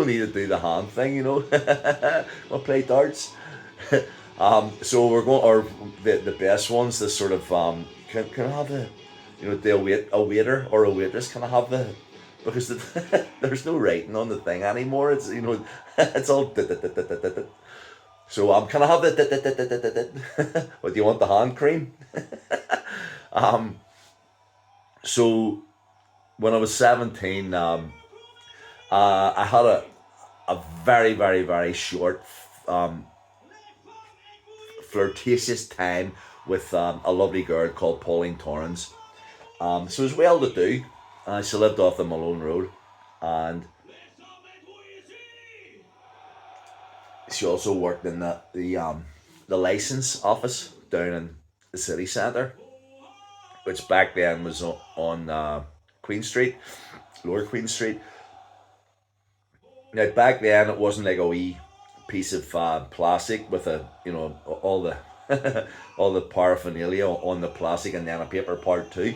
don't need to do the hand thing, you know. We'll play darts. So we're going, or the best ones, the sort of can I have the, a waiter or a waitress, can I have the, because there's no writing on the thing anymore. It's it's all so can I have the what do you want, the hand cream? So when I was 17, I had a very very very short um, flirtatious time with a lovely girl called Pauline Torrance. So it was well to do. She lived off the Malone Road, and she also worked in the license office down in the city centre, which back then was on Queen Street, Lower Queen Street. Now back then it wasn't like a wee piece of plastic with a all the all the paraphernalia on the plastic and then a paper part too.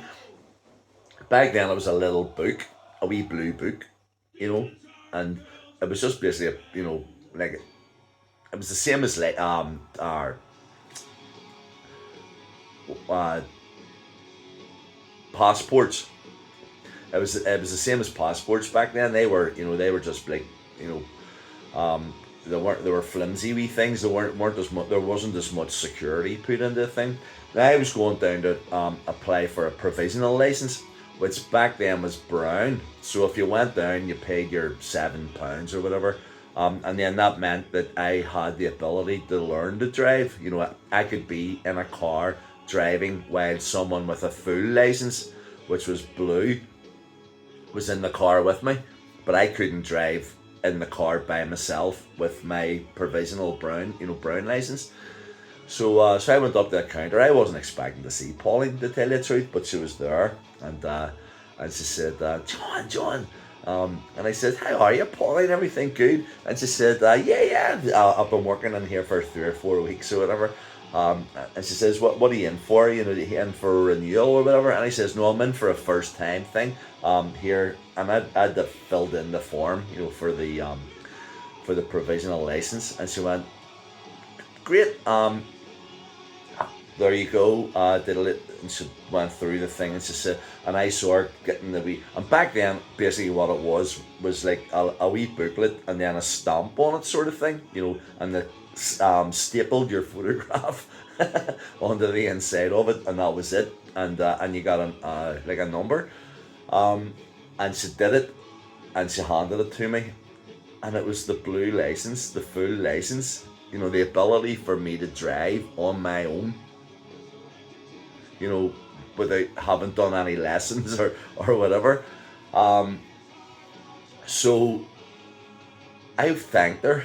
Back then it was a little book, a wee blue book, you know, and it was just basically like it was the same as like our uh, passports. It was the same as passports back then. They were just like you they were flimsy wee things. They weren't as much. There wasn't as much security put into the thing. Now I was going down to apply for a provisional license, which back then was brown. So if you went down, you paid your £7 or whatever, and then that meant that I had the ability to learn to drive. I could be in a car driving while someone with a full license, which was blue, was in the car with me, but I couldn't drive in the car by myself with my provisional brown license. So I went up to the counter. I wasn't expecting to see Pauline, to tell you the truth, but she was there, and she said, John. And I said, how are you, Pauline? Everything good? And she said, yeah. I've been working in here for 3 or 4 weeks or whatever. And she says, what are you in for? Are you in for a renewal or whatever? And I says, no, I'm in for a first time thing. Here, and I had to filled in the form, for the provisional license. And she went, great. There you go. Did it, and she went through the thing, and she said, and I saw her getting the wee. And back then, basically, what it was like a wee booklet and then a stamp on it, sort of thing, and the stapled your photograph onto the inside of it, and that was it. And you got like a number, and she did it, and she handed it to me, and it was the blue license, the full license. The ability for me to drive on my own, without having done any lessons or whatever. So I thanked her.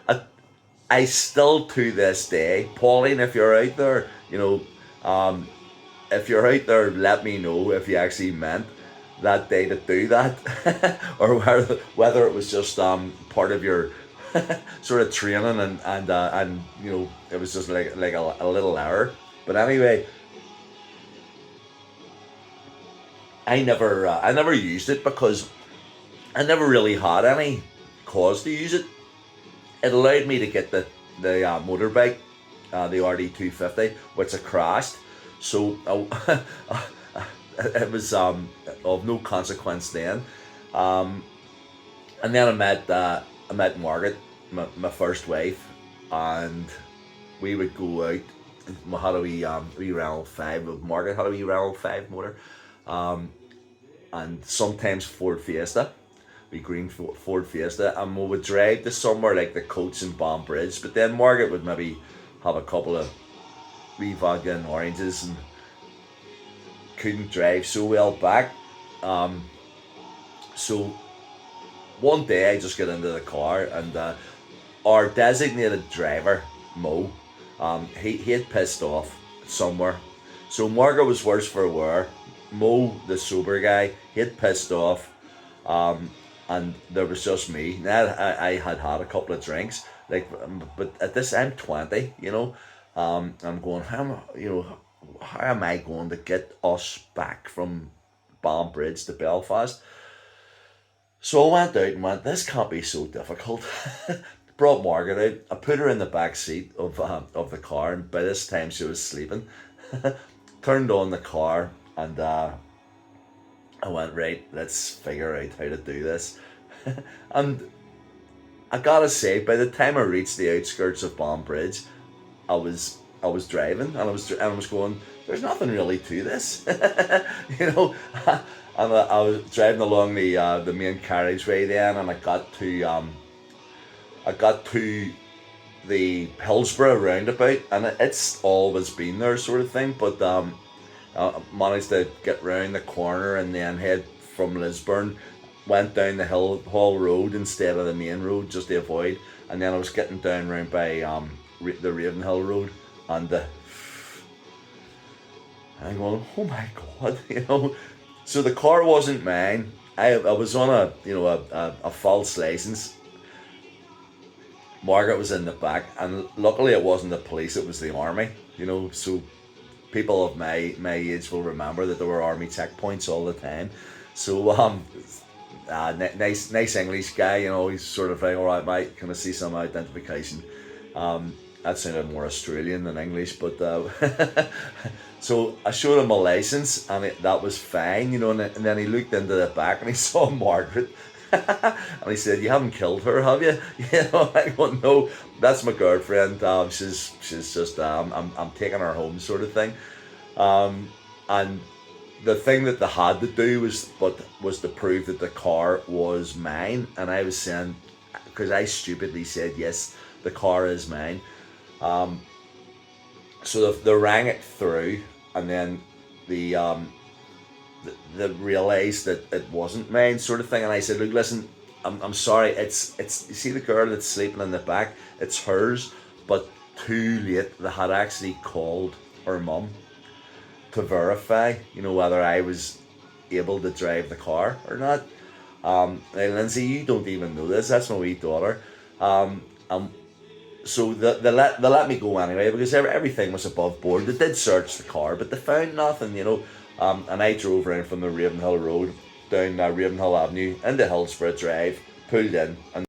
I, I still to this day, Pauline, if you're out there, if you're out there, let me know if you actually meant that day to do that, or whether it was just part of your sort of training, and it was just like a little error. But anyway, I never used it because I never really had any cause to use it. It allowed me to get the motorbike, the RD 250, which I crashed. So it was of no consequence then. And then I met Margaret, my first wife, and we would go out. We had a wee Renault 5. Margaret had a wee Renault 5 motor, and sometimes Ford Fiesta, we green Ford Fiesta, and we would drive to somewhere like the Coats and Bomb Bridge. But then Margaret would maybe have a couple of wee vodka and oranges and couldn't drive so well back. So one day I just get into the car, and our designated driver, Mo, he had pissed off somewhere. So Margaret was worse for wear. Mo, the sober guy, he had pissed off, and there was just me. Now I had had a couple of drinks, but at this I'm 20, I'm going, how am I going to get us back from Bomb Bridge to Belfast? So I went out and went, this can't be so difficult. Brought Margaret out. I put her in the back seat of the car, and by this time she was sleeping. Turned on the car, and I went, right, let's figure out how to do this. And I gotta say, by the time I reached the outskirts of Bomb Bridge, I was driving, and I was going, there's nothing really to this, you know. And I was driving along the main carriageway then, and I got to the Hillsborough roundabout, and it's always been there, sort of thing. But I managed to get round the corner and then head from Lisburn, went down the Hill Hall Road instead of the main road just to avoid, and then I was getting down round by the Ravenhill Road, and I'm going, oh my god, you know. So the car wasn't mine. I was on a, you know, a false license. Margaret was in the back, and luckily it wasn't the police; it was the army. You know, so people of my age will remember that there were army checkpoints all the time. So nice English guy. You know, he's sort of like, all right, mate, can I see some identification? That sounded more Australian than English, but so I showed him my license, and that was fine, you know. And then he looked into the back and he saw Margaret, and he said, "You haven't killed her, have you?" You know, I go, "No, that's my girlfriend. She's just I'm taking her home, sort of thing." And the thing that they had to do was to prove that the car was mine, and I was saying, because I stupidly said yes, the car is mine. So they rang it through, and then the they realised that it wasn't mine, sort of thing. And I said, look, listen, I'm sorry, it's you see the girl that's sleeping in the back, it's hers, but too late. They had actually called her mum to verify, you know, whether I was able to drive the car or not. Now, Lindsay, you don't even know this. That's my wee daughter. Um, so they let me go anyway, because everything was above board. They did search the car, but they found nothing, you know. And I drove around from the Ravenhill Road down Ravenhill Avenue into Hillsborough Drive, pulled in, and